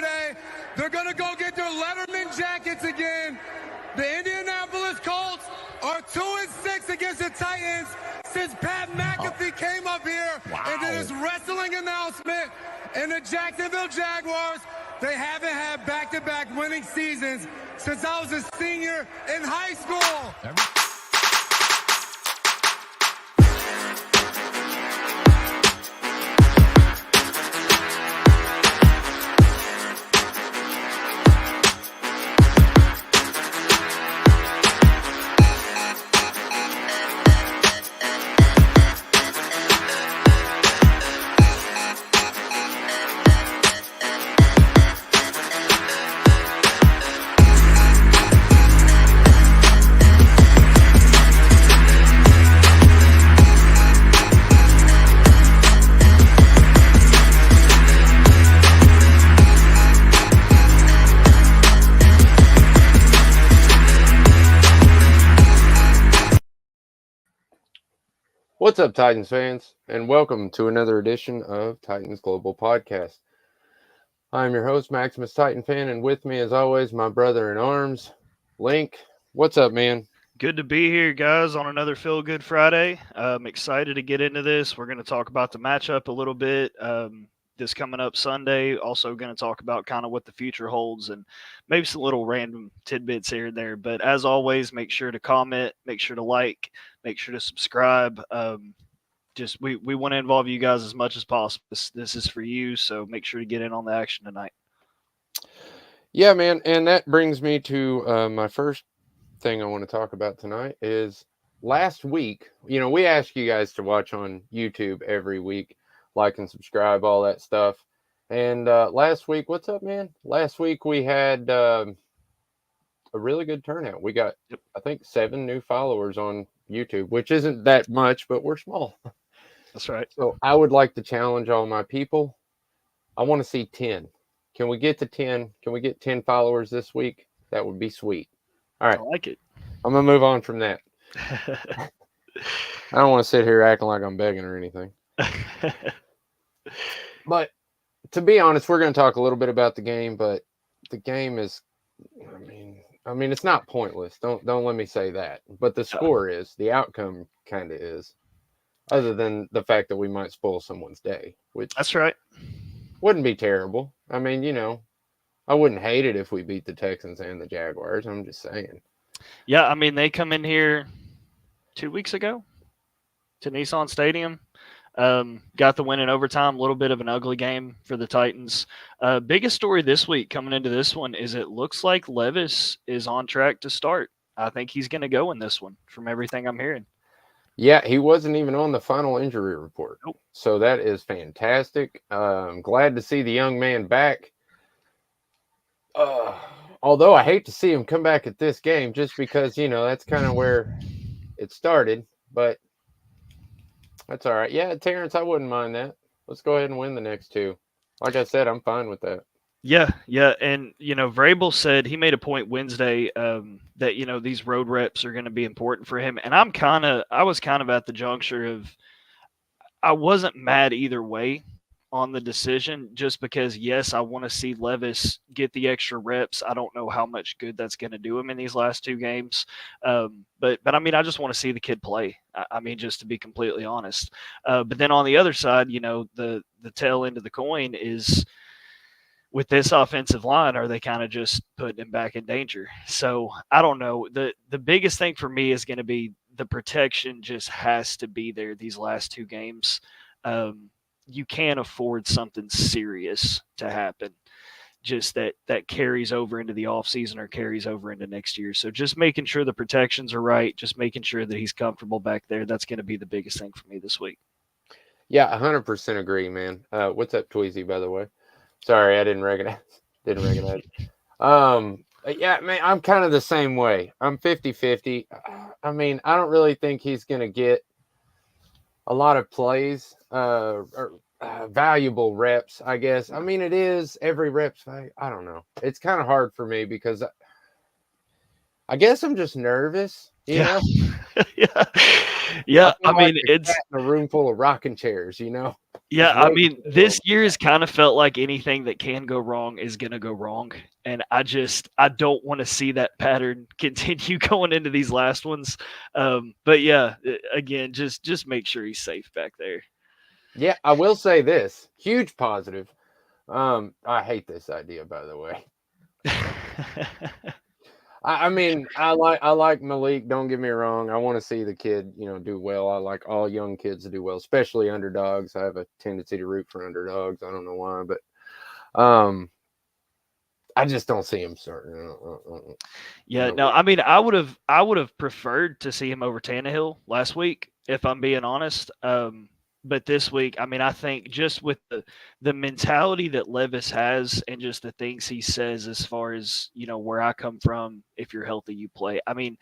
yesterday. They're going to go get their Letterman jackets again. The Indianapolis Colts are 2-6 against the Titans since Pat McAfee came up here and did his wrestling announcement. And the Jacksonville Jaguars, they haven't had back-to-back winning seasons since I was a senior in high school. What's up, Titans fans, and welcome to another edition of Titans Global Podcast. I'm your host, Maximus Titan Fan, and with me, as always, my brother in arms, Link. What's up, man? Good to be here, guys, on another Feel Good Friday. I'm excited to get into this. We're going to talk about the matchup a little bit this coming up Sunday. Also going to talk about kind of what the future holds and maybe some little random tidbits here and there. But as always, make sure to comment, make sure to like, make sure to subscribe. We want to involve you guys as much as possible. This is for you, so make sure to get in on the action tonight. Yeah, man, and that brings me to my first thing I want to talk about tonight is last week. We ask you guys to watch on YouTube every week, like and subscribe, all that stuff. And last week, what's up, man? Last week we had a really good turnout. We got, I think, 7 new followers on YouTube, which isn't that much, but we're small. That's right. So I would like to challenge all my people. I want to see 10. Can we get to 10? Can we get 10 followers this week? That would be sweet. All right. I like it. I'm going to move on from that. I don't want to sit here acting like I'm begging or anything. But to be honest, we're going to talk a little bit about the game, but the game is, I mean, it's not pointless. Don't let me say that. But the score is, the outcome kind of is, other than the fact that we might spoil someone's day, which that's right. Wouldn't be terrible. I mean, I wouldn't hate it if we beat the Texans and the Jaguars. I'm just saying. Yeah, I mean, they come in here 2 weeks ago to Nissan Stadium. Got the win in overtime. A little bit of an ugly game for the Titans. Biggest story this week coming into this one is it looks like Levis is on track to start. I think he's going to go in this one from everything I'm hearing. Yeah, he wasn't even on the final injury report. Nope. So that is fantastic. I'm glad to see the young man back. Although I hate to see him come back at this game just because, that's kind of where it started. But that's all right. Yeah, Terrence, I wouldn't mind that. Let's go ahead and win the next 2. Like I said, I'm fine with that. Yeah. And, Vrabel said he made a point Wednesday that, these road reps are going to be important for him. And I was kind of at the juncture of I wasn't mad either way on the decision just because, yes, I want to see Levis get the extra reps. I don't know how much good that's going to do him in these last 2 games. But I mean, I just want to see the kid play. I mean, just to be completely honest. But then on the other side, the tail end of the coin is – with this offensive line, are they kind of just putting him back in danger? So I don't know. The biggest thing for me is going to be the protection just has to be there these last 2 games. You can't afford something serious to happen just that carries over into the offseason or carries over into next year. So just making sure the protections are right, just making sure that he's comfortable back there, that's going to be the biggest thing for me this week. Yeah, 100% agree, man. What's up, Tweezy, by the way? Sorry, I didn't recognize. Yeah, man, I'm kind of the same way. I'm 50-50. I mean, I don't really think he's going to get a lot of plays or valuable reps, I guess. I mean, it is every rep's. I don't know. It's kind of hard for me because I guess I'm just nervous, you know? Yeah. I mean, it's in a room full of rocking chairs, Yeah, It's I way mean, too low. this year has kind of felt like anything that can go wrong is going to go wrong, and I don't want to see that pattern continue going into these last ones. But yeah, again, just make sure he's safe back there. Yeah, I will say this huge positive. I hate this idea, by the way. I mean, I like Malik. Don't get me wrong. I want to see the kid, do well. I like all young kids to do well, especially underdogs. I have a tendency to root for underdogs. I don't know why, but I just don't see him starting. Yeah, No no, way. I mean, I would have preferred to see him over Tannehill last week, if I'm being honest. But this week, I mean, I think just with the mentality that Levis has and just the things he says as far as where I come from, if you're healthy, you play. I mean,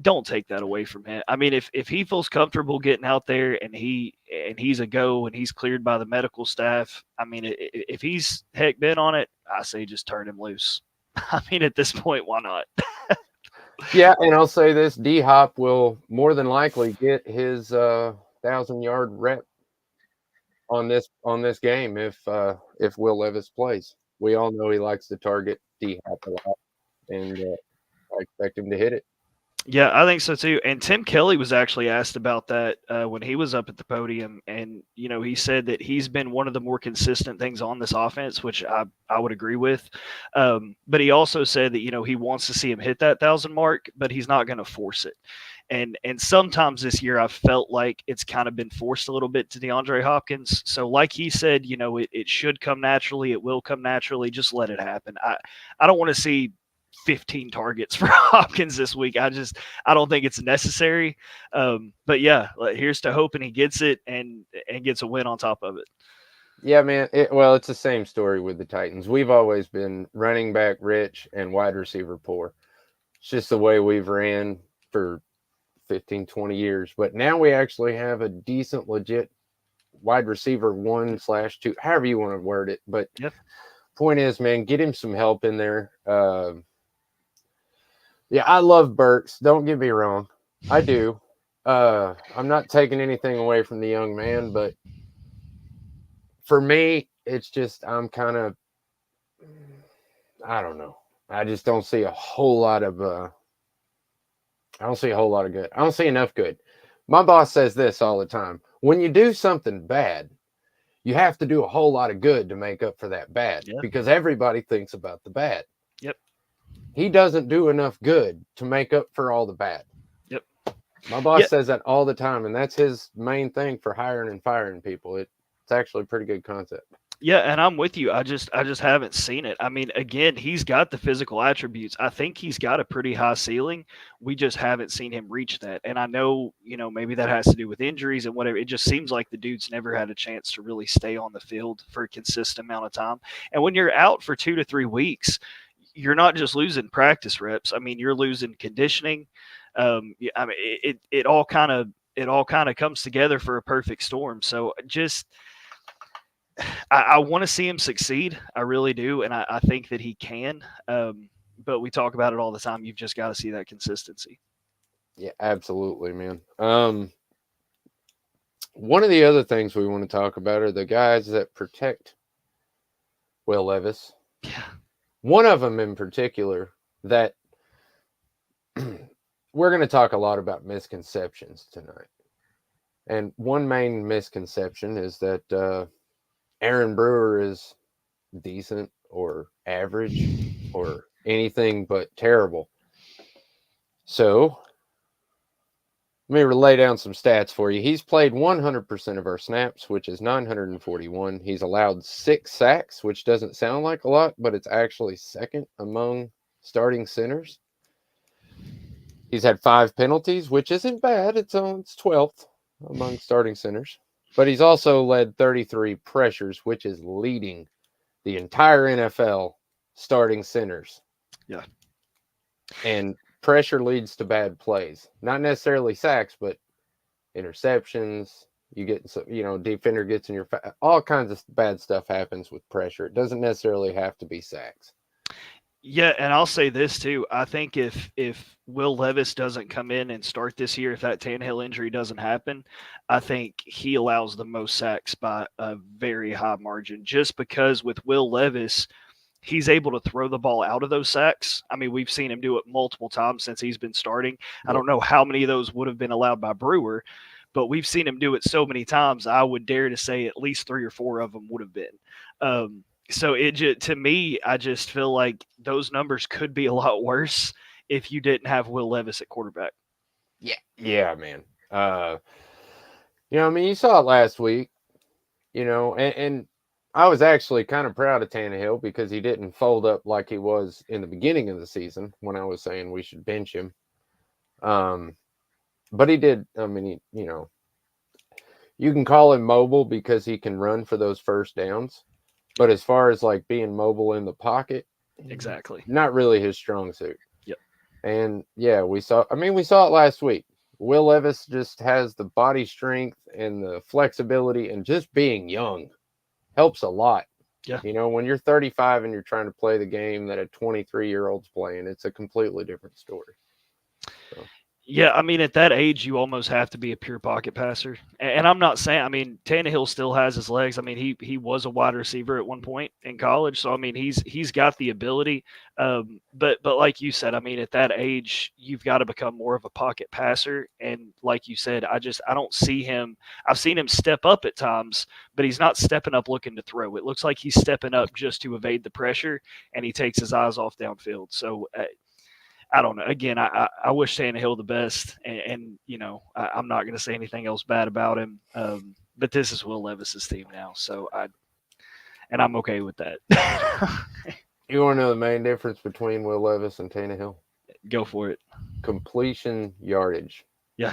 don't take that away from him. I mean, if he feels comfortable getting out there and he's a go and he's cleared by the medical staff, I mean, if he's heck bent on it, I say just turn him loose. I mean, at this point, why not? Yeah, and I'll say this: D Hop will more than likely get his 1,000-yard rep on this game if Will Levis plays. We all know he likes to target D Hop a lot, and I expect him to hit it. Yeah, I think so too. And Tim Kelly was actually asked about that when he was up at the podium, and he said that he's been one of the more consistent things on this offense, which I would agree with. But he also said that he wants to see him hit that 1,000 mark, but he's not going to force it. And sometimes this year I've felt like it's kind of been forced a little bit to DeAndre Hopkins. So like he said, it should come naturally. It will come naturally. Just let it happen. I don't want to see 15 targets for Hopkins this week. I don't think it's necessary. But yeah, here's to hoping he gets it and gets a win on top of it. Yeah, man. It's the same story with the Titans. We've always been running back rich and wide receiver poor. It's just the way we've ran for 15, 20 years. But now we actually have a decent, legit wide receiver 1/2, however you want to word it. But Yep. point is, man, get him some help in there. Yeah, I love Burks. Don't get me wrong. I do. I'm not taking anything away from the young man, but for me, it's just I'm kind of I don't know. I just don't see a whole lot of I don't see a whole lot of good. I don't see enough good. My boss says this all the time. When you do something bad, you have to do a whole lot of good to make up for that bad Yeah. because everybody thinks about the bad. Yep. He doesn't do enough good to make up for all the bad. Yep. My boss Yeah. says that all the time, and that's his main thing for hiring and firing people. It's actually a pretty good concept. Yeah, and I'm with you. I just haven't seen it. I mean, again, he's got the physical attributes. I think he's got a pretty high ceiling. We just haven't seen him reach that. And I know, maybe that has to do with injuries and whatever. It just seems like the dude's never had a chance to really stay on the field for a consistent amount of time. And when you're out for 2 to 3 weeks, you're not just losing practice reps. I mean, you're losing conditioning. I mean, it all kind of comes together for a perfect storm. So just I want to see him succeed. I really do, and I think that he can. But we talk about it all the time. You've just got to see that consistency. Yeah, absolutely, man. One of the other things we want to talk about are the guys that protect Will Levis. Yeah. One of them in particular that we're going to talk a lot about misconceptions tonight. And one main misconception is that Aaron Brewer is decent or average or anything but terrible. So let me lay down some stats for you. He's played 100% of our snaps, which is 941. He's allowed 6 sacks, which doesn't sound like a lot, but it's actually second among starting centers. He's had 5 penalties, which isn't bad. It's 12th among starting centers. But he's also led 33 pressures, which is leading the entire NFL starting centers. Yeah. And pressure leads to bad plays. Not necessarily sacks, but interceptions. You get, defender gets in your all kinds of bad stuff happens with pressure. It doesn't necessarily have to be sacks. Yeah, and I'll say this too. I think if Will Levis doesn't come in and start this year, if that Tannehill injury doesn't happen, I think he allows the most sacks by a very high margin. Just because with Will Levis, he's able to throw the ball out of those sacks. I mean, we've seen him do it multiple times since he's been starting. I Yep. don't know how many of those would have been allowed by Brewer, but we've seen him do it so many times. I would dare to say at least 3 or 4 of them would have been. So to me, I just feel like those numbers could be a lot worse if you didn't have Will Levis at quarterback. Yeah, man. I mean, you saw it last week, and I was actually kind of proud of Tannehill because he didn't fold up like he was in the beginning of the season when I was saying we should bench him. But he did. I mean, you can call him mobile because he can run for those first downs. But as far as like being mobile in the pocket, Exactly. not really his strong suit. Yep. And yeah, we saw it last week. Will Levis just has the body strength and the flexibility, and just being young helps a lot. Yeah. When you're 35 and you're trying to play the game that a 23-year-old's playing, it's a completely different story. Yeah, I mean, at that age, you almost have to be a pure pocket passer. And I'm not saying, I mean, Tannehill still has his legs. I mean, he was a wide receiver at one point in college, so I mean, he's got the ability. But like you said, I mean, at that age, you've got to become more of a pocket passer. And like you said, I don't see him. I've seen him step up at times, but he's not stepping up looking to throw. It looks like he's stepping up just to evade the pressure, and he takes his eyes off downfield. So. I don't know. Again, I wish Tannehill the best, and I'm not going to say anything else bad about him. But this is Will Levis's team now, so I'm okay with that. You want to know the main difference between Will Levis and Tannehill? Go for it. Completion yardage. Yeah.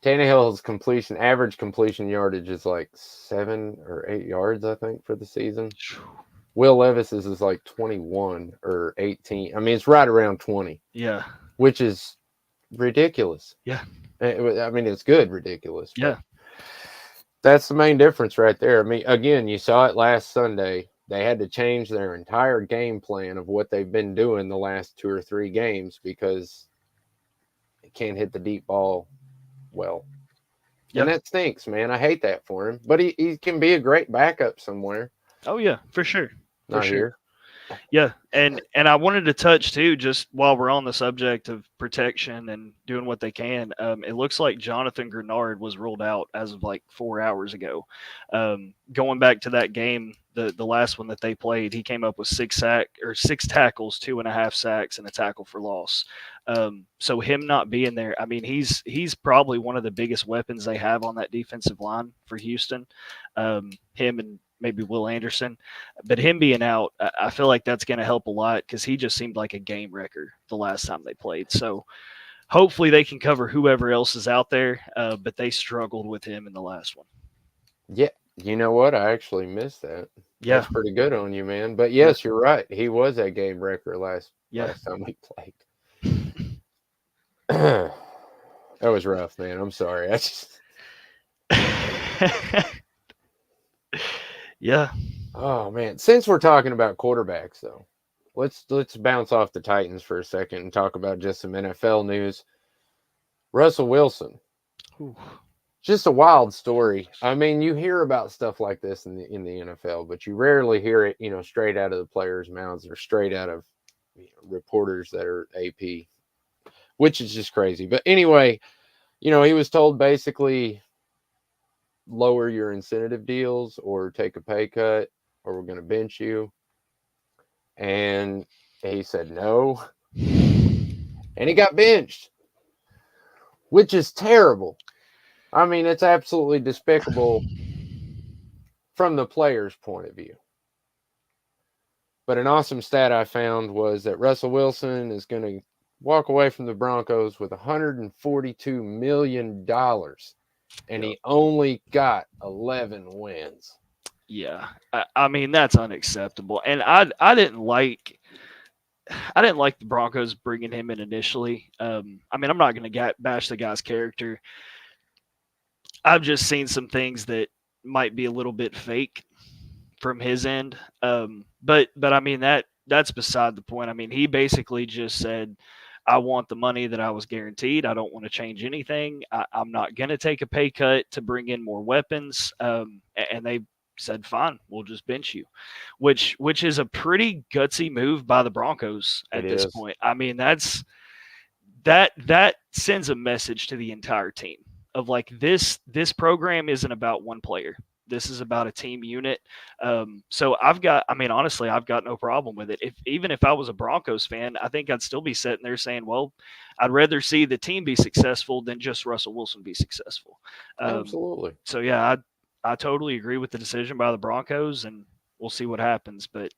Tannehill's average completion yardage is like 7 or 8 yards, I think, for the season. Will Levis's is like 21 or 18. I mean, it's right around 20. Yeah. Which is ridiculous. Yeah. I mean, it's good, ridiculous. Yeah. That's the main difference right there. I mean, again, you saw it last Sunday. They had to change their entire game plan of what they've been doing the last 2 or 3 games because they can't hit the deep ball well. Yep. And that stinks, man. I hate that for him. But he can be a great backup somewhere. Oh, yeah, for sure. Not here. Yeah, and I wanted to touch too, just while we're on the subject of protection and doing what they can. It looks like Jonathan Grenard was ruled out as of like 4 hours ago. Going back to that game, the last one that they played, he came up with 6 tackles, 2.5 sacks, and a tackle for loss. So him not being there, I mean, he's probably one of the biggest weapons they have on that defensive line for Houston. Him and maybe Will Anderson, but him being out, I feel like that's going to help a lot because he just seemed like a game wrecker the last time they played. So hopefully they can cover whoever else is out there, but they struggled with him in the last one. Yeah, you know what? I actually missed that. Yeah, that's pretty good on you, man. But yes, you're right. He was a game wrecker last time we played. That was rough, man. I'm sorry. I just. Yeah. Oh man, since we're talking about quarterbacks though, let's bounce off the Titans for a second and talk about just some NFL news. Russell Wilson. Ooh. Just a wild story. I mean, you hear about stuff like this in the NFL, but you rarely hear it, straight out of the players' mouths or straight out of reporters that are AP, which is just crazy. But anyway, he was told basically lower your incentive deals or take a pay cut or we're going to bench you. And he said no. And he got benched, which is terrible. I mean, it's absolutely despicable from the player's point of view. But an awesome stat I found was that Russell Wilson is going to walk away from the Broncos with $142 million. And he only got 11 wins. Yeah, I mean that's unacceptable. And I didn't like the Broncos bringing him in initially. I mean, I'm not going to bash the guy's character. I've just seen some things that might be a little bit fake from his end. But I mean that that's beside the point. I mean, he basically just said, I want the money that I was guaranteed. I don't want to change anything. I'm not going to take a pay cut to bring in more weapons. And they said, fine, we'll just bench you, which is a pretty gutsy move by the Broncos at this point. I mean, that sends a message to the entire team of like this program isn't about one player. This is about a team unit. So honestly, I've got no problem with it. Even if I was a Broncos fan, I think I'd still be sitting there saying, well, I'd rather see the team be successful than just Russell Wilson be successful. Absolutely. So yeah, I totally agree with the decision by the Broncos, and we'll see what happens. But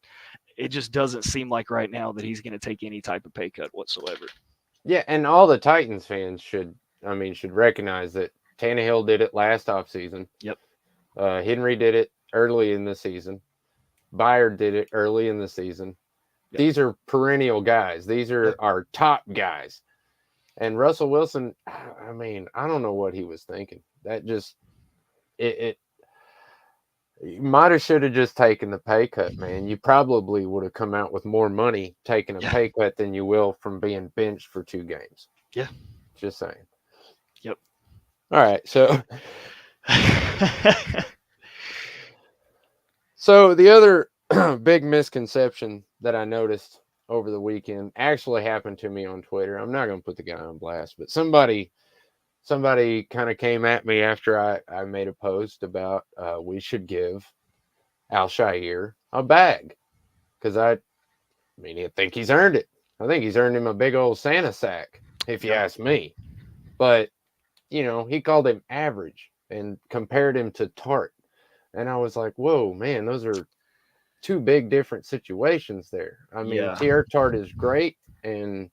it just doesn't seem like right now that he's going to take any type of pay cut whatsoever. Yeah, and all the Titans fans should recognize that Tannehill did it last offseason. Yep. Henry did it early in the season. Byard did it early in the season. Yep. These are perennial guys. These are our top guys. And Russell Wilson, I mean, I don't know what he was thinking. That just it might have should have just taken the pay cut, man. You probably would have come out with more money taking a pay cut than you will from being benched for 2 games. Yeah. Just saying. Yep. All right, so so the other big misconception that I noticed over the weekend actually happened to me on Twitter. I'm not going to put the guy on blast, but somebody kind of came at me after I made a post about we should give Al-Shaair a bag because I think he's earned it. I think he's earned him a big old Santa sack, if you ask me. But, you know, he called him average and compared him to Tart. And I was like, whoa, man, those are 2 big different situations there. I mean, Teair Tart is great, and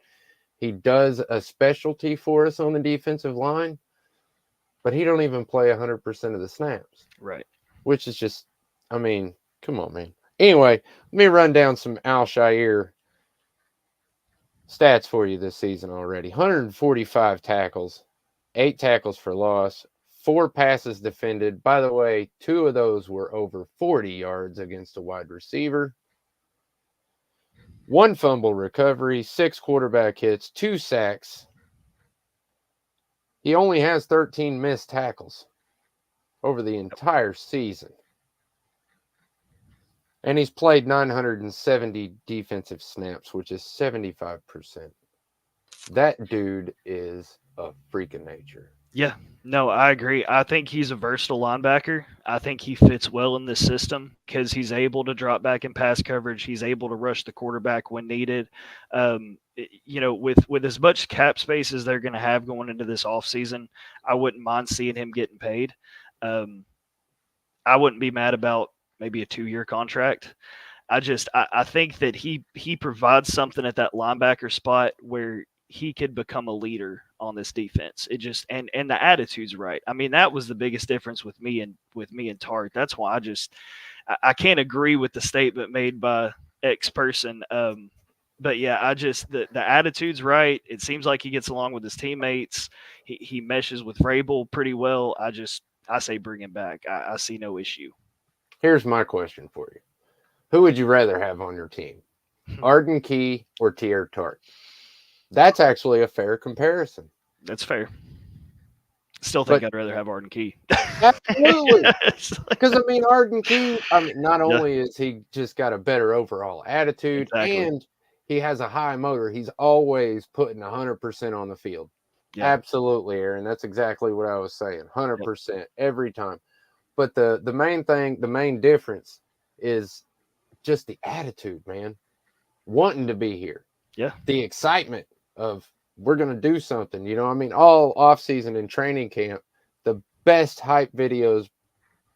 he does a specialty for us on the defensive line, but he don't even play 100% of the snaps. Right. Which is just, I mean, come on, man. Anyway, let me run down some Al-Shaair stats for you this season already. 145 tackles, 8 tackles for loss, 4 passes defended. By the way, 2 of those were over 40 yards against a wide receiver. 1 fumble recovery, 6 quarterback hits, 2 sacks. He only has 13 missed tackles over the entire season. And he's played 970 defensive snaps, which is 75%. That dude is a freak of nature. Yeah, no, I agree. I think he's a versatile linebacker. I think he fits well in this system because he's able to drop back in pass coverage. He's able to rush the quarterback when needed. You know, with as much cap space as they're going to have going into this offseason, I wouldn't mind seeing him getting paid. I wouldn't be mad about maybe a 2-year contract. I think that he provides something at that linebacker spot where he could become a leader on this defense. It just and the attitude's right. I mean, that was the biggest difference with me and Tart. That's why I can't agree with the statement made by X person. But yeah, the attitude's right. It seems like he gets along with his teammates. He meshes with Vrabel pretty well. I say bring him back. I see no issue. Here's my question for you. Who would you rather have on your team? Arden Key or Teair Tart? That's actually a fair comparison. That's fair. Still think I'd rather have Arden Key. Absolutely. Because, I mean, Arden Key, not only is he just got a better overall attitude, and he has a high motor, he's always putting 100% on the field. Yeah. Absolutely, Aaron. That's exactly what I was saying. 100% every time. But the main difference is just the attitude, man. Wanting to be here. Yeah. The excitement of we're going to do something. You know, I mean, all offseason and training camp, the best hype videos,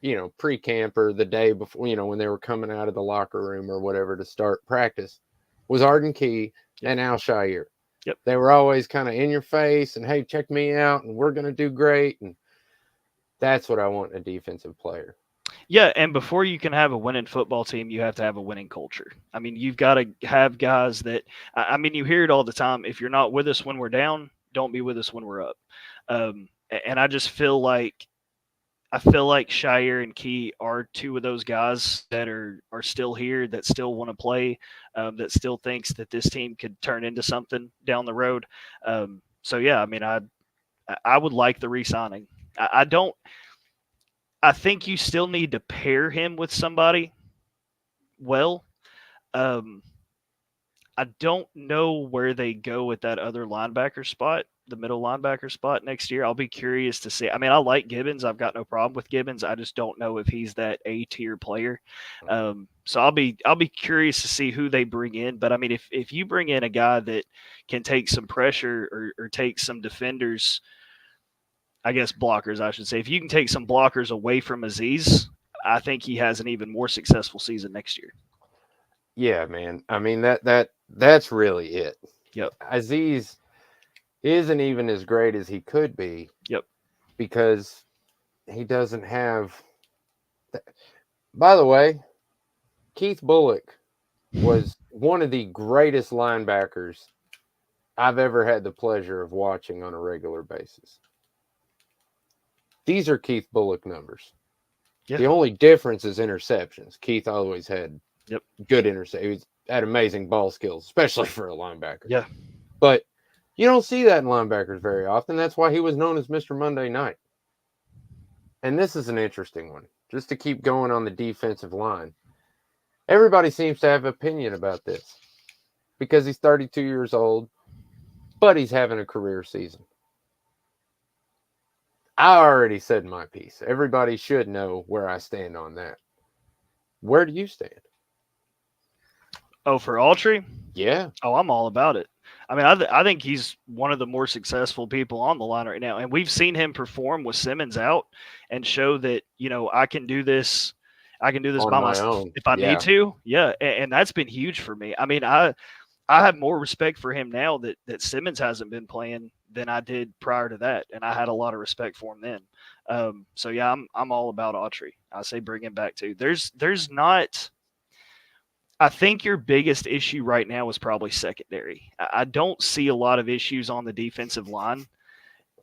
you know, pre-camp or the day before, you know, when they were coming out of the locker room or whatever to start practice, was Arden Key and Al-Shaair. Yep. They were always kind of in your face and, hey, check me out and we're going to do great. And that's what I want in a defensive player. Yeah, and before you can have a winning football team, you have to have a winning culture. I mean, you've got to have guys that – I mean, you hear it all the time. If you're not with us when we're down, don't be with us when we're up. And I just feel like I feel like Shire and Key are two of those guys that are still here, that still want to play, that still thinks that this team could turn into something down the road. So yeah, I mean, I would like the re-signing. I don't. I think you still need to pair him with somebody well. Um, I don't know where they go with that other linebacker spot, the middle linebacker spot next year. I'll be curious to see. I mean, I like Gibbons. I've got no problem with Gibbons. I just don't know if he's that A tier player. So I'll be curious to see who they bring in. But I mean, if you bring in a guy that can take some pressure or take some defenders, I guess blockers, I should say. If you can take some blockers away from Aziz, I think he has an even more successful season next year. Yeah, man. I mean that's really it. Yep. Aziz isn't even as great as he could be. Yep. Because he doesn't have. By the way, Keith Bullock was one of the greatest linebackers I've ever had the pleasure of watching on a regular basis. These are Keith Bullock numbers. Yeah. The only difference is interceptions. Keith always had Yep. good interceptions. He had amazing ball skills, especially for a linebacker. Yeah. But you don't see that in linebackers very often. That's why he was known as Mr. Monday Night. And this is an interesting one, just to keep going on the defensive line. Everybody seems to have an opinion about this because he's 32 years old, but he's having a career season. I already said my piece. Everybody should know where I stand on that. Where do you stand? Oh, for Autry? Yeah. Oh, I'm all about it. I mean, I think he's one of the more successful people on the line right now. And we've seen him perform with Simmons out and show that, I can do this. I can do this On by my myself own. if I Yeah. need to. Yeah. And that's been huge for me. I mean, I have more respect for him now that Simmons hasn't been playing than I did prior to that. And I had a lot of respect for him then. So yeah, I'm all about Autry. I say bring him back too. There's not. I think your biggest issue right now is probably secondary. I don't see a lot of issues on the defensive line.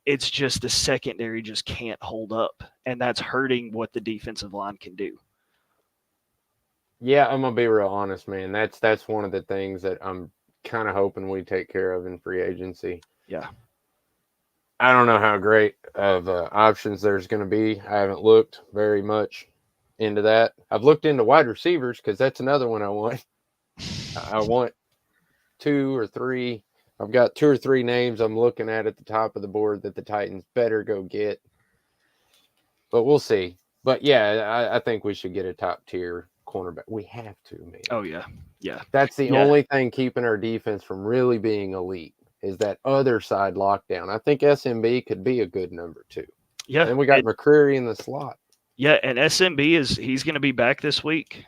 It's just the secondary just can't hold up, and that's hurting what the defensive line can do. Yeah, I'm gonna be real honest, man. That's one of the things that I'm kind of hoping we take care of in free agency. Yeah. I don't know how great of options there's going to be. I haven't looked very much into that. I've looked into wide receivers because that's another one I want. I want 2 or 3. I've got 2 or 3 names I'm looking at the top of the board that the Titans better go get. But we'll see. But yeah, I think we should get a top tier cornerback. We have to, man. Oh yeah. Yeah. That's the only thing keeping our defense from really being elite is that other side lockdown. I think SMB could be a good number 2. Yeah. And we got McCreary in the slot. Yeah, and SMB he's going to be back this week.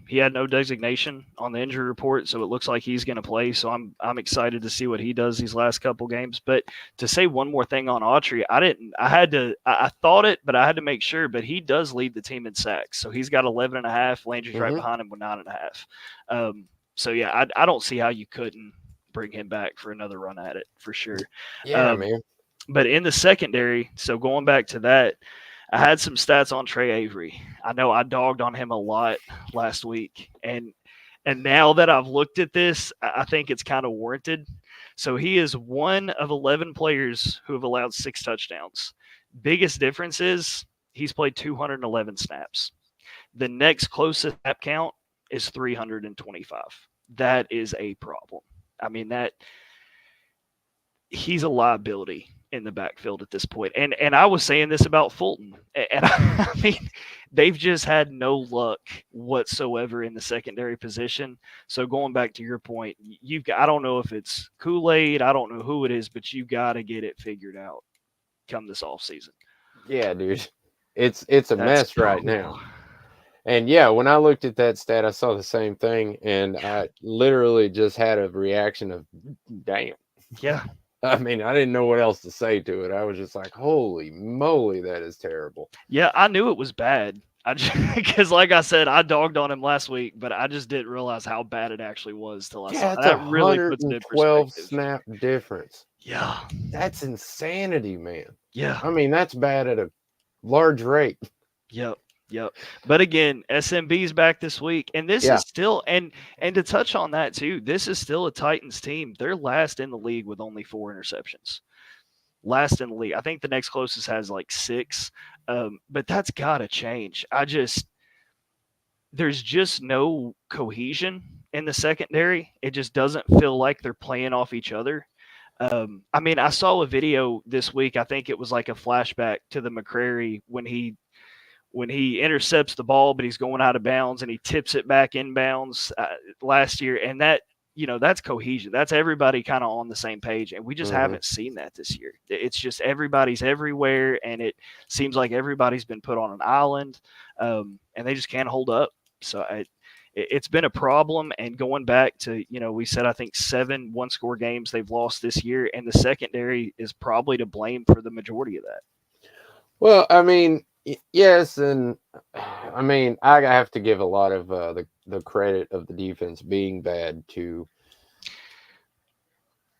He had no designation on the injury report, so it looks like he's going to play. So I'm excited to see what he does these last couple games. But to say one more thing on Autry, I thought it, but I had to make sure. But he does lead the team in sacks, so he's got 11.5. Landry's right behind him with 9.5. So yeah, I don't see how you couldn't bring him back for another run at it for sure. Yeah, man. But in the secondary, so going back to that. I had some stats on Trey Avery. I know I dogged on him a lot last week. And now that I've looked at this, I think it's kind of warranted. So he is one of 11 players who have allowed 6 touchdowns. Biggest difference is he's played 211 snaps. The next closest snap count is 325. That is a problem. I mean, that he's a liability in the backfield at this point. And I was saying this about Fulton. And I mean, they've just had no luck whatsoever in the secondary position. So going back to your point, I don't know if it's Kool-Aid, I don't know who it is, but you got to get it figured out come this offseason. Yeah, dude. It's a mess right now. And yeah, when I looked at that stat, I saw the same thing. And I literally just had a reaction of, damn. Yeah. I mean, I didn't know what else to say to it. I was just like, holy moly, that is terrible. Yeah, I knew it was bad. Because like I said, I dogged on him last week, but I just didn't realize how bad it actually was till I saw it. That really puts it in perspective. 12 snap difference. Yeah. That's insanity, man. Yeah. I mean, that's bad at a large rate. Yep. Yep. But again, SMB's back this week, and this Yeah. is still and to touch on that too, this is still a Titans team. They're last in the league with only 4 interceptions. Last in the league. I think the next closest has like 6. But that's got to change. There's just no cohesion in the secondary. It just doesn't feel like they're playing off each other. I mean, I saw a video this week. I think it was like a flashback to the McCrary when he intercepts the ball, but he's going out of bounds and he tips it back inbounds last year. And that, that's cohesion. That's everybody kind of on the same page. And we just haven't seen that this year. It's just everybody's everywhere. And it seems like everybody's been put on an island and they just can't hold up. So it's been a problem. And going back to, we said, I think 7 one-score games they've lost this year. And the secondary is probably to blame for the majority of that. Well, I mean, yes, and I mean, I have to give a lot of the credit of the defense being bad to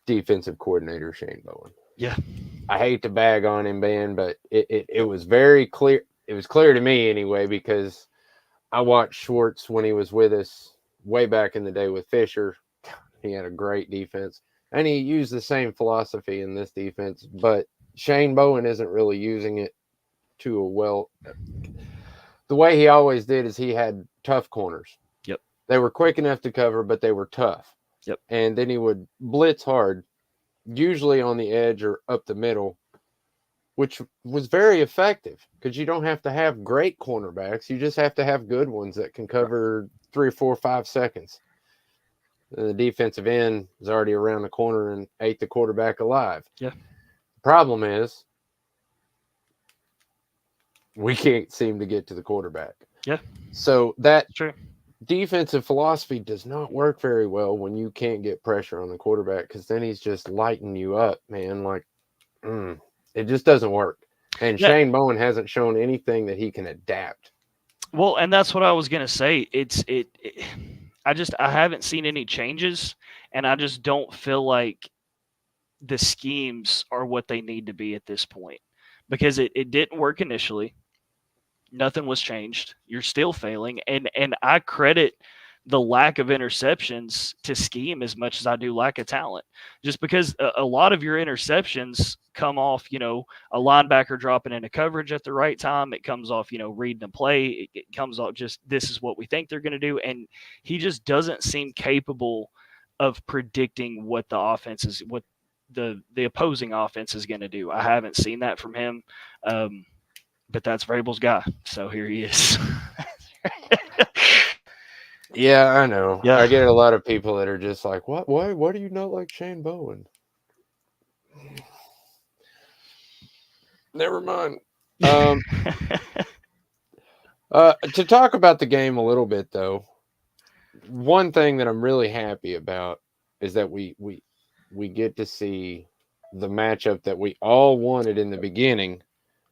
defensive coordinator Shane Bowen. Yeah. I hate to bag on him, Ben, but it was very clear. It was clear to me anyway, because I watched Schwartz when he was with us way back in the day with Fisher. He had a great defense, and he used the same philosophy in this defense, but Shane Bowen isn't really using it to a well. The way he always did is he had tough corners. Yep. They were quick enough to cover, but they were tough. Yep. And then he would blitz hard, usually on the edge or up the middle, which was very effective because you don't have to have great cornerbacks. You just have to have good ones that can cover 3 or 4 or 5 seconds. And the defensive end is already around the corner and ate the quarterback alive. Yeah. The problem is we can't seem to get to the quarterback. Yeah. So that True. defensive philosophy does not work very well when you can't get pressure on the quarterback, because then he's just lighting you up, man. Like, it just doesn't work. And Shane Bowen hasn't shown anything that he can adapt. Well, and that's what I was going to say. I haven't seen any changes, and I just don't feel like the schemes are what they need to be at this point, because it didn't work initially. Nothing was changed. You're still failing. And I credit the lack of interceptions to scheme as much as I do lack of talent, just because a lot of your interceptions come off, a linebacker dropping into coverage at the right time. It comes off, reading a play. It comes off just, this is what we think they're going to do. And he just doesn't seem capable of predicting what the offense is, what the opposing offense is going to do. I haven't seen that from him. But that's Vrabel's guy. So here he is. Yeah, I know. Yeah. I get a lot of people that are just like, what? Why do you not like Shane Bowen? Never mind. To talk about the game a little bit, though, one thing that I'm really happy about is that we get to see the matchup that we all wanted in the beginning,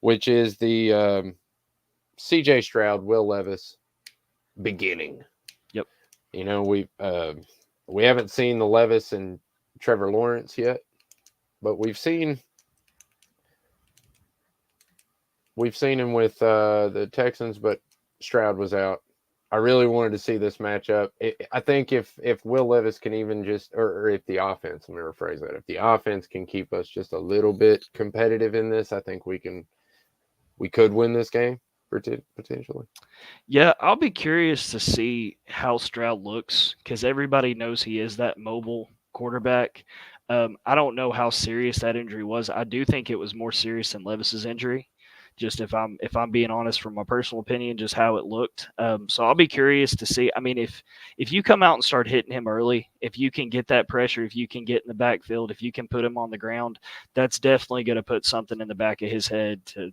which is the C.J. Stroud, Will Levis beginning. Yep. We haven't seen the Levis and Trevor Lawrence yet, but we've seen him with the Texans, but Stroud was out. I really wanted to see this matchup. I think if Will Levis can even just, or if the offense, let me rephrase that, if the offense can keep us just a little bit competitive in this, I think we could win this game potentially. Yeah, I'll be curious to see how Stroud looks, because everybody knows he is that mobile quarterback. I don't know how serious that injury was. I do think it was more serious than Levis's injury. Just if I'm being honest, from my personal opinion, just how it looked. So I'll be curious to see. I mean, if you come out and start hitting him early, if you can get that pressure, if you can get in the backfield, if you can put him on the ground, that's definitely going to put something in the back of his head to,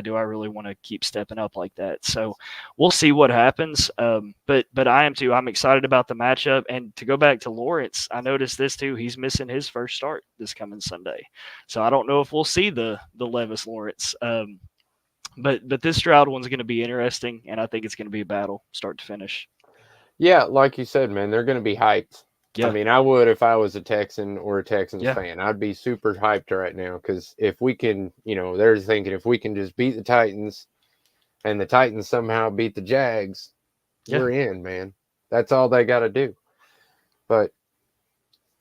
do I really want to keep stepping up like that? So we'll see what happens. But I am too. I'm excited about the matchup. And to go back to Lawrence, I noticed this too. He's missing his first start this coming Sunday. So I don't know if we'll see the Levis Lawrence. But this Stroud one's going to be interesting, and I think it's going to be a battle start to finish. Yeah, like you said, man, they're going to be hyped. Yeah. I mean, I would if I was a Texan or a Texans Yeah. fan. I'd be super hyped right now because if we can, they're thinking if we can just beat the Titans and the Titans somehow beat the Jags, Yeah. we're in, man. That's all they got to do. But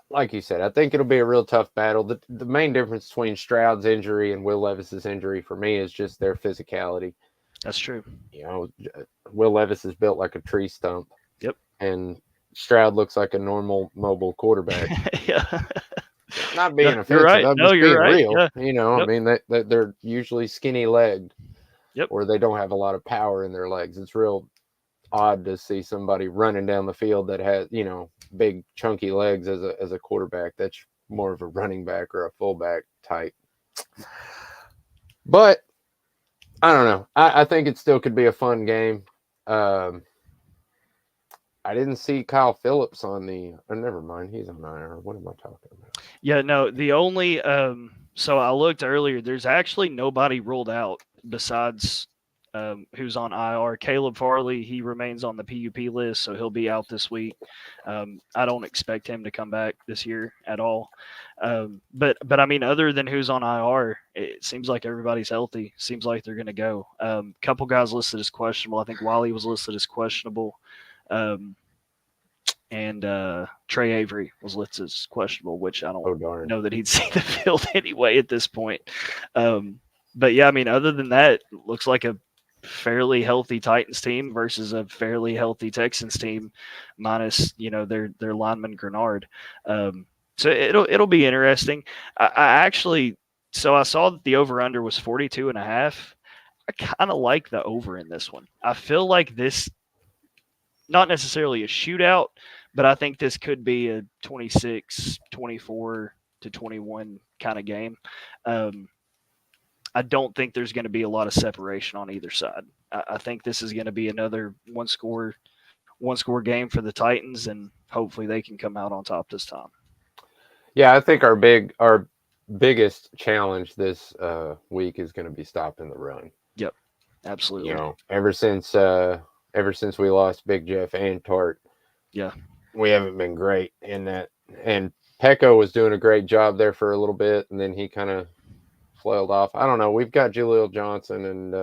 like you said, I think it'll be a real tough battle. The main difference between Stroud's injury and Will Levis's injury for me is just their physicality. That's true. Will Levis is built like a tree stump. Yep. And Stroud looks like a normal mobile quarterback. Yeah. Not being offensive, you're right. I'm No, just you're being right. real. Yeah. I mean, they're usually skinny legged. Yep. Or they don't have a lot of power in their legs. It's real odd to see somebody running down the field that has, big chunky legs as a quarterback. That's more of a running back or a fullback type. But I don't know. I think it still could be a fun game. I didn't see Kyle Phillips on the. Oh, never mind, he's on IR. What am I talking about? Yeah, no. The only so I looked earlier. There's actually nobody ruled out besides who's on IR. Caleb Farley, he remains on the PUP list, so he'll be out this week. I don't expect him to come back this year at all. But I mean, other than who's on IR, it seems like everybody's healthy. Seems like they're going to go. Couple guys listed as questionable. I think Wiley was listed as questionable. And Trey Avery was listed as questionable, which I don't know that he'd see the field anyway at this point. But yeah, I mean, other than that, it looks like a fairly healthy Titans team versus a fairly healthy Texans team, minus their lineman Grenard. So it'll be interesting. I actually, so I saw that the over under was 42.5. I kind of like the over in this one. I feel like this, not necessarily a shootout, but I think this could be a 26, 24 to 21 kind of game. I don't think there's going to be a lot of separation on either side. I think this is going to be another one score game for the Titans, and hopefully they can come out on top this time. Yeah, I think our biggest challenge this week is going to be stopping the run. Yep, absolutely. Ever since we lost Big Jeff and Tart, yeah, we haven't been great in that. And Pecco was doing a great job there for a little bit, and then he kind of flailed off. I don't know. We've got Jaleel Johnson and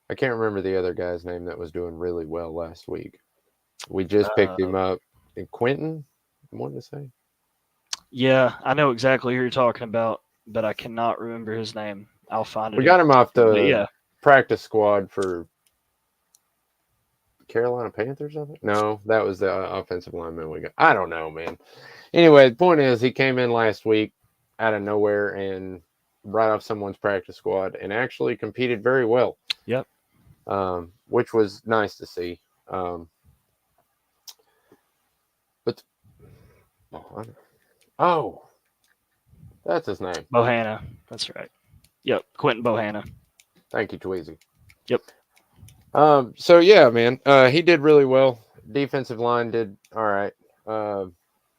I can't remember the other guy's name that was doing really well last week. We just picked him up. And Quentin, I wanted to say. Yeah, I know exactly who you're talking about, but I cannot remember his name. I'll find it. We got him off the practice squad for Carolina Panthers, I think. No, that was the offensive lineman we got. I don't know, man. Anyway, the point is he came in last week out of nowhere and right off someone's practice squad and actually competed very well. Yep. Which was nice to see. But that's his name. Bohanna. That's right. Yep, Quentin Bohanna. Thank you, Tweezy. Yep. So yeah, man, he did really well. Defensive line did all right.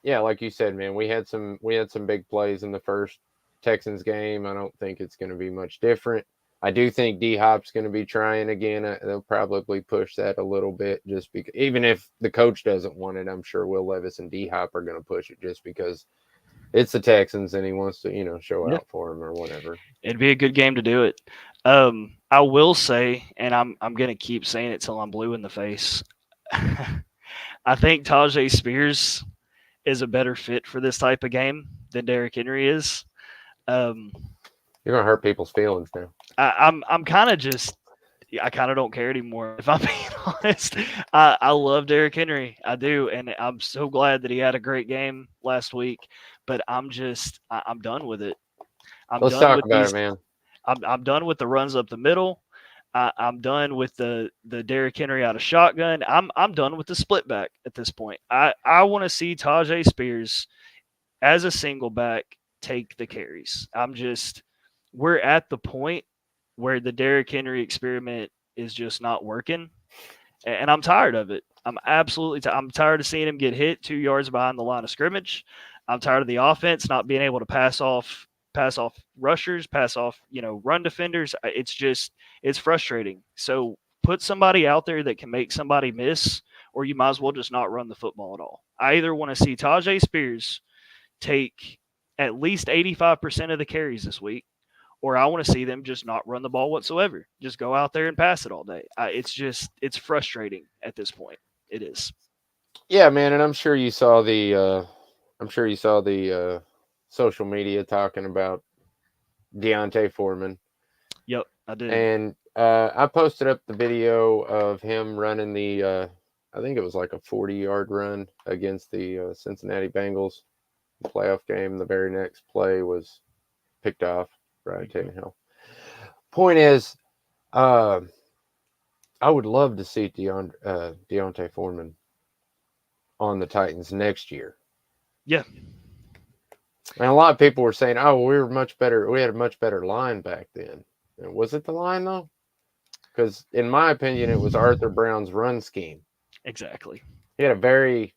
Yeah, like you said, man, we had some big plays in the first Texans game. I don't think it's going to be much different. I do think D-Hop's going to be trying again. They'll probably push that a little bit just because, even if the coach doesn't want it, I'm sure Will Levis and D-Hop are going to push it just because it's the Texans and he wants to, show out for them or whatever. It'd be a good game to do it. I will say, and I'm going to keep saying it till I'm blue in the face. I think Tyjae Spears is a better fit for this type of game than Derrick Henry is. You're gonna hurt people's feelings now. I'm kind of just, I kind of don't care anymore. If I'm being honest, I love Derrick Henry, I do, and I'm so glad that he had a great game last week. But I'm done with it. Let's talk about it, man. I'm done with the runs up the middle. I'm done with the Derrick Henry out of shotgun. I'm done with the split back at this point. I want to see Tyjae Spears as a single back take the carries. We're at the point where the Derrick Henry experiment is just not working, and I'm tired of it. I'm absolutely I'm tired of seeing him get hit 2 yards behind the line of scrimmage. I'm tired of the offense not being able to pass off rushers, pass off, run defenders. It's frustrating. So put somebody out there that can make somebody miss or you might as well just not run the football at all. I either want to see Tajay Spears take at least 85% of the carries this week, or I want to see them just not run the ball whatsoever. Just go out there and pass it all day. It's frustrating at this point. It is. Yeah, man, and I'm sure you saw the social media talking about D'Onta Foreman. Yep, I did. And I posted up the video of him running the I think it was like a 40-yard run against the Cincinnati Bengals playoff game. The very next play was picked off by Tannehill. Point is, I would love to see D'Onta Foreman on the Titans next year. Yeah. And a lot of people were saying, "Oh, we were much better. We had a much better line back then." And was it the line though? Because in my opinion, it was Arthur Brown's run scheme. Exactly. He had a very,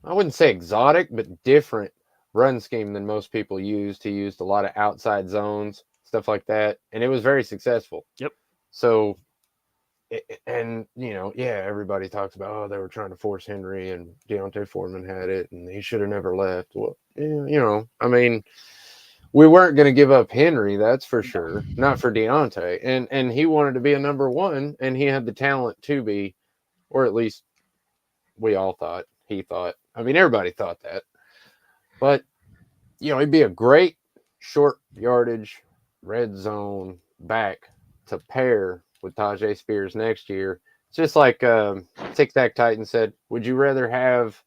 I wouldn't say exotic, but different run scheme than most people used. He used a lot of outside zones, stuff like that, and it was very successful. Yep. So, and everybody talks about, oh, they were trying to force Henry, and D'Onta Foreman had it, and he should have never left. Well, I mean, we weren't going to give up Henry, that's for sure. Not for D'Onta, and he wanted to be a number one, and he had the talent to be. Or at least we all thought, he thought. I mean, everybody thought that. But, he'd be a great short yardage, red zone back to pair with Tajay Spears next year. It's just like Tic Tac Titan said, would you rather have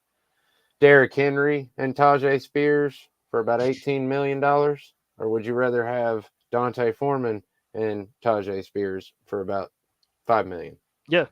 Derrick Henry and Tajay Spears for about $18 million? Or would you rather have D'Onta Foreman and Tajay Spears for about $5 million? Yeah.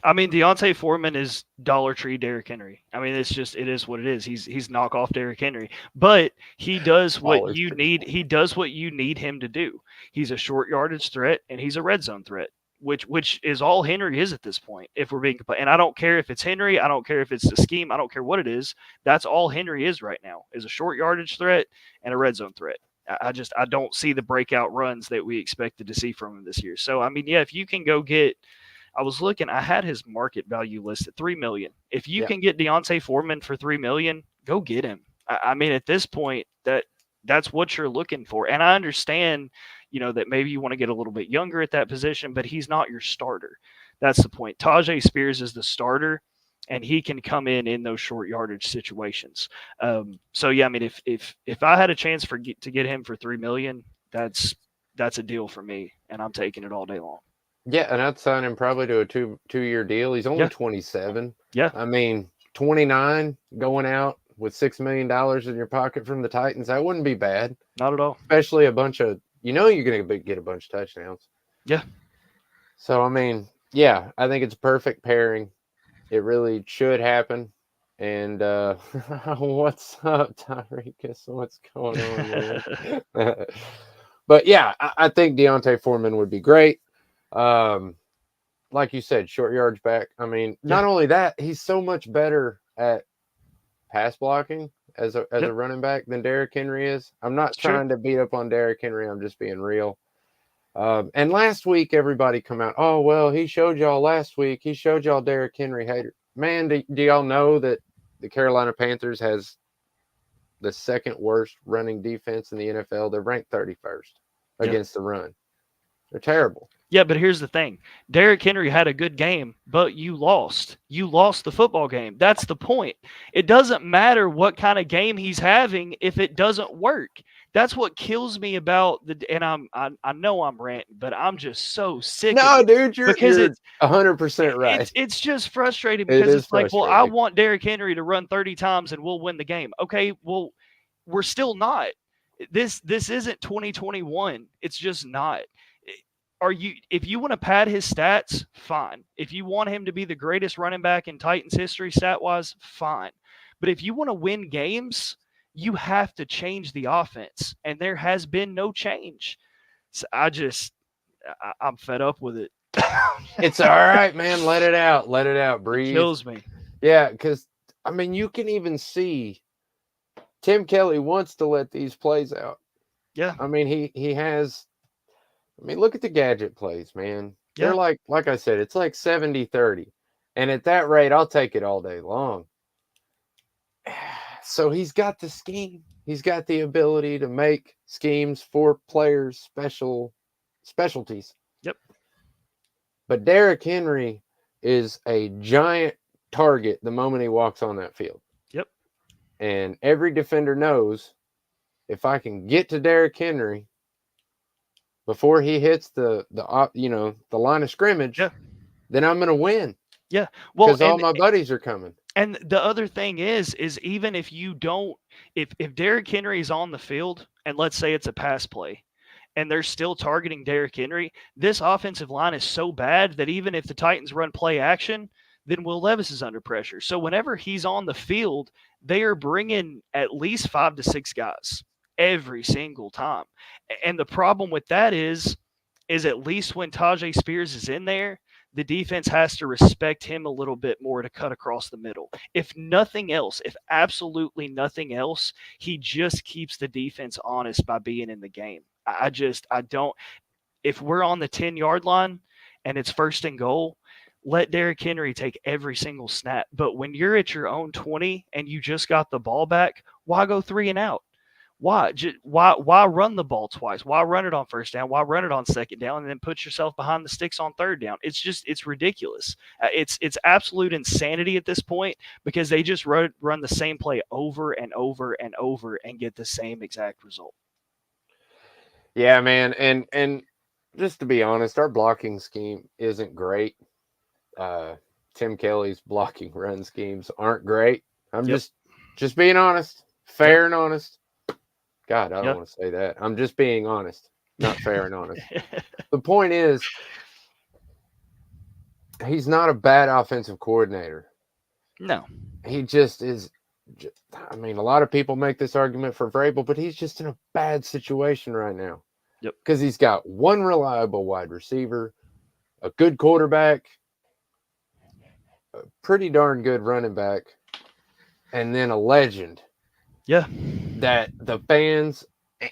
I mean, D'Onta Foreman is Dollar Tree Derrick Henry. I mean, it is what it is. He's knockoff Derrick Henry, but he does what you need. He does what you need him to do. He's a short yardage threat and he's a red zone threat, which is all Henry is at this point. If we're being, and I don't care if it's Henry, I don't care if it's the scheme, I don't care what it is. That's all Henry is right now, is a short yardage threat and a red zone threat. I don't see the breakout runs that we expected to see from him this year. So I mean, yeah, if you can go get, I was looking, I had his market value listed $3 million. If you can get D'Onta Foreman for $3 million, go get him. I mean, at this point, that's what you're looking for. And I understand, that maybe you want to get a little bit younger at that position, but he's not your starter. That's the point. Tajay Spears is the starter, and he can come in those short yardage situations. So yeah, I mean, if I had a chance to get him for $3 million, that's a deal for me, and I'm taking it all day long. Yeah, and I'd sign him probably to a two-year deal. He's only 27. Yeah. I mean, 29 going out with $6 million in your pocket from the Titans, that wouldn't be bad. Not at all. Especially a bunch of, you're going to get a bunch of touchdowns. Yeah. So, I mean, yeah, I think it's a perfect pairing. It really should happen. And what's up, Tyreek? What's going on, man? But, yeah, I think D'Onta Foreman would be great. Like you said, short yards back. I mean, not only that, he's so much better at pass blocking as a running back than Derrick Henry is. I'm not trying to beat up on Derrick Henry. I'm just being real. And last week, everybody come out, oh, well, he showed y'all last week. He showed y'all Derrick Henry hater. Man, do y'all know that the Carolina Panthers has the second worst running defense in the NFL? They're ranked 31st against the run. They're terrible. Yeah, but here's the thing. Derrick Henry had a good game, but you lost. You lost the football game. That's the point. It doesn't matter what kind of game he's having if it doesn't work. That's what kills me about and I know I'm ranting, but I'm just so sick of it. Dude, you're 100% right. It's just frustrating because it's like, well, I want Derrick Henry to run 30 times and we'll win the game. Okay, well, we're still not. This isn't 2021. It's just not. If you want to pad his stats, fine. If you want him to be the greatest running back in Titans history stat-wise, fine. But if you want to win games, you have to change the offense. And there has been no change. So I'm fed up with it. It's all right, man. Let it out. Let it out. Breathe. It kills me. Yeah, because, I mean, you can even see Tim Kelly wants to let these plays out. Yeah. I mean, he has... I mean, look at the gadget plays, man. Yeah. They're like I said, it's like 70-30. And at that rate, I'll take it all day long. So he's got the scheme. He's got the ability to make schemes for players' specialties. Yep. But Derrick Henry is a giant target the moment he walks on that field. Yep. And every defender knows if I can get to Derrick Henry before he hits the line of scrimmage, then I'm going to win. Yeah. Well, because all my buddies are coming. And the other thing is even if you don't, if Derrick Henry is on the field and let's say it's a pass play and they're still targeting Derrick Henry, this offensive line is so bad that even if the Titans run play action, then Will Levis is under pressure. So whenever he's on the field, they are bringing at least 5 to 6 guys every single time. And the problem with that is at least when Tyjae Spears is in there, the defense has to respect him a little bit more to cut across the middle. If nothing else, if absolutely nothing else, he just keeps the defense honest by being in the game. I don't. If we're on the 10-yard line and it's 1st and goal, let Derrick Henry take every single snap. But when you're at your own 20 and you just got the ball back, why go 3 and out? Why run the ball twice? Why run it on 1st down? Why run it on 2nd down and then put yourself behind the sticks on 3rd down? It's ridiculous. It's absolute insanity at this point because they just run the same play over and over and over and get the same exact result. Yeah, man. And just to be honest, our blocking scheme isn't great. Tim Kelly's blocking run schemes aren't great. I'm just being honest, fair and honest. God, I don't want to say that. I'm just being honest, not fair and honest. The point is, he's not a bad offensive coordinator. No. He just is. I mean, a lot of people make this argument for Vrabel, but he's just in a bad situation right now. Yep. Because he's got one reliable wide receiver, a good quarterback, a pretty darn good running back, and then a legend. Yeah. That the fans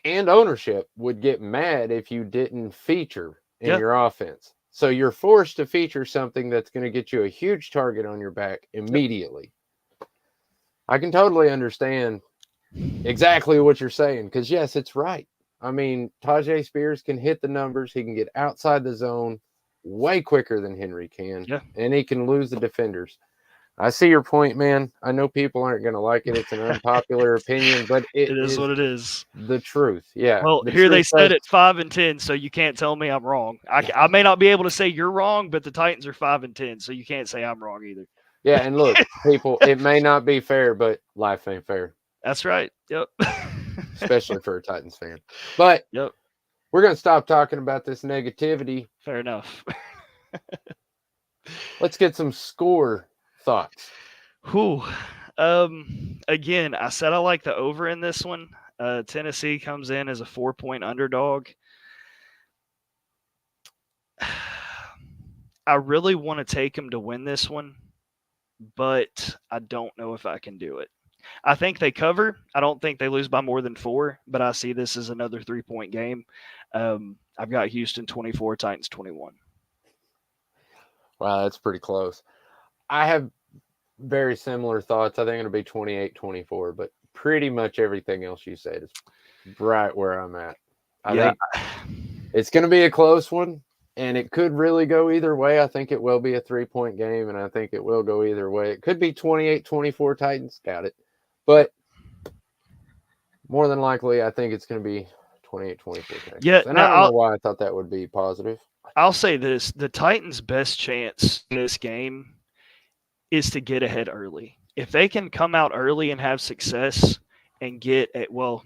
and ownership would get mad if you didn't feature in your offense. So you're forced to feature something that's going to get you a huge target on your back immediately. I can totally understand exactly what you're saying because, yes, it's right. I mean, Tyjae Spears can hit the numbers. He can get outside the zone way quicker than Henry can, and he can lose the defenders. I see your point, man. I know people aren't going to like it. It's an unpopular opinion, but it is what it is. The truth. Yeah. Well, here they said it's 5-10, so you can't tell me I'm wrong. I may not be able to say you're wrong, but the Titans are 5-10, so you can't say I'm wrong either. Yeah, and look, people, it may not be fair, but life ain't fair. That's right. Yep. Especially for a Titans fan. But we're going to stop talking about this negativity. Fair enough. Let's get some score thoughts. Again, I said I like the over in this one. Tennessee comes in as a 4-point underdog. I really want to take them to win this one, but I don't know if I can do it. I think they cover. I don't think they lose by more than 4, but I see this as another 3-point game. I've got Houston 24, Titans 21. Wow, that's pretty close. I have very similar thoughts. I think it'll be 28-24, but pretty much everything else you said is right where I'm at. I think it's going to be a close one, and it could really go either way. I think it will be a 3-point game, and I think it will go either way. It could be 28-24 Titans. Doubt it. But more than likely, I think it's going to be 28-24 Titans. Yeah, and I don't know why I thought that would be positive. I'll say this. The Titans' best chance in this game is to get ahead early. If they can come out early and have success and get it, well,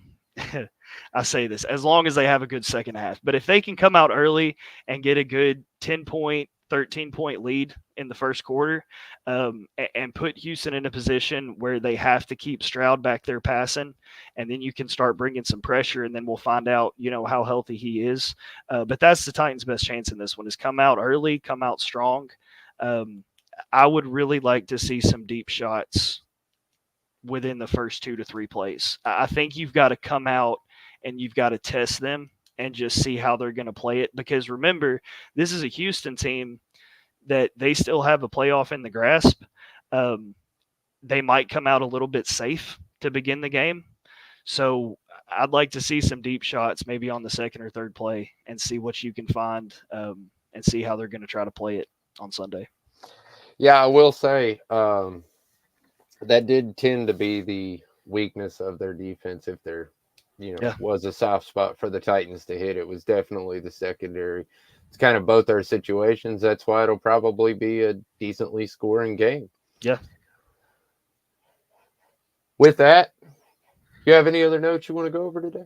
I say this, as long as they have a good second half. But if they can come out early and get a good 10-point, 13-point lead in the first quarter and put Houston in a position where they have to keep Stroud back there passing, and then you can start bringing some pressure, and then we'll find out, how healthy he is. But that's the Titans' best chance in this one is come out early, come out strong. I would really like to see some deep shots within the first 2 to 3 plays. I think you've got to come out and you've got to test them and just see how they're going to play it. Because remember, this is a Houston team that they still have a playoff in the grasp. They might come out a little bit safe to begin the game. So I'd like to see some deep shots maybe on the second or third play and see what you can find and see how they're going to try to play it on Sunday. Yeah, I will say that did tend to be the weakness of their defense. If there, was a soft spot for the Titans to hit, it was definitely the secondary. It's kind of both our situations. That's why it'll probably be a decently scoring game. Yeah. With that, you have any other notes you want to go over today?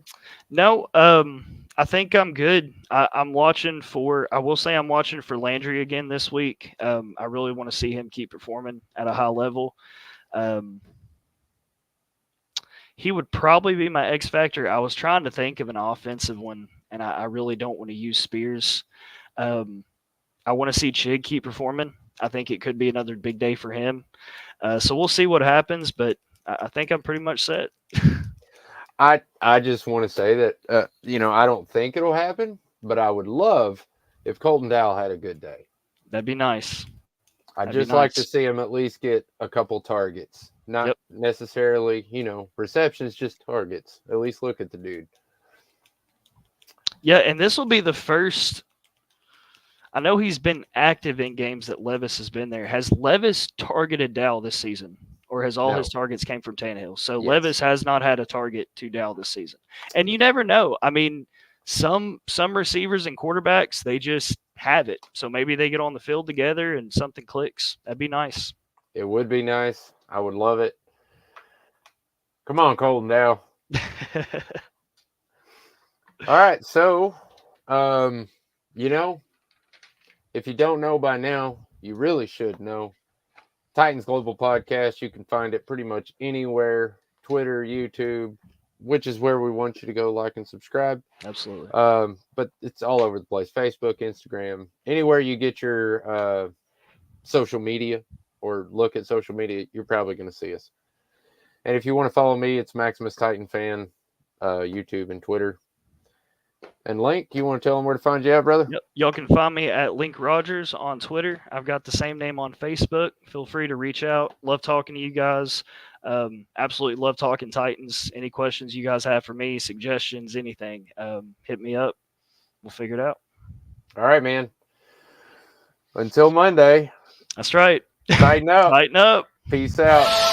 No, I think I'm good. I'm watching for Landry again this week. I really want to see him keep performing at a high level. He would probably be my X factor. I was trying to think of an offensive one, and I really don't want to use Spears. I want to see Chig keep performing. I think it could be another big day for him. So we'll see what happens, but I think I'm pretty much set. I just want to say that, I don't think it'll happen, but I would love if Colton Dowell had a good day. That'd be nice. I'd just like to see him at least get a couple targets. Not necessarily, receptions, just targets. At least look at the dude. Yeah, and this will be the first. I know he's been active in games that Levis has been there. Has Levis targeted Dowell this season? Or has all his targets came from Tannehill? So yes. Levis has not had a target to Dowell this season. And you never know. I mean, some receivers and quarterbacks, they just have it. So maybe they get on the field together and something clicks. That'd be nice. It would be nice. I would love it. Come on, Colton Dowell. All right. So, if you don't know by now, you really should know. Titans Global Podcast, you can find it pretty much anywhere, Twitter, YouTube, which is where we want you to go like and subscribe. Absolutely. But it's all over the place, Facebook, Instagram, anywhere you get your social media or look at social media, you're probably going to see us. And if you want to follow me, it's Maximus Titan Fan, YouTube and Twitter. And Link, you want to tell them where to find you at, brother? Yep. Y'all can find me at Link Rogers on Twitter. I've got the same name on Facebook. Feel free to reach out. Love talking to you guys. Absolutely love talking Titans. Any questions you guys have for me, suggestions, anything, hit me up. We'll figure it out. All right, man. Until Monday. That's right. Tighten up. Tighten up. Peace out.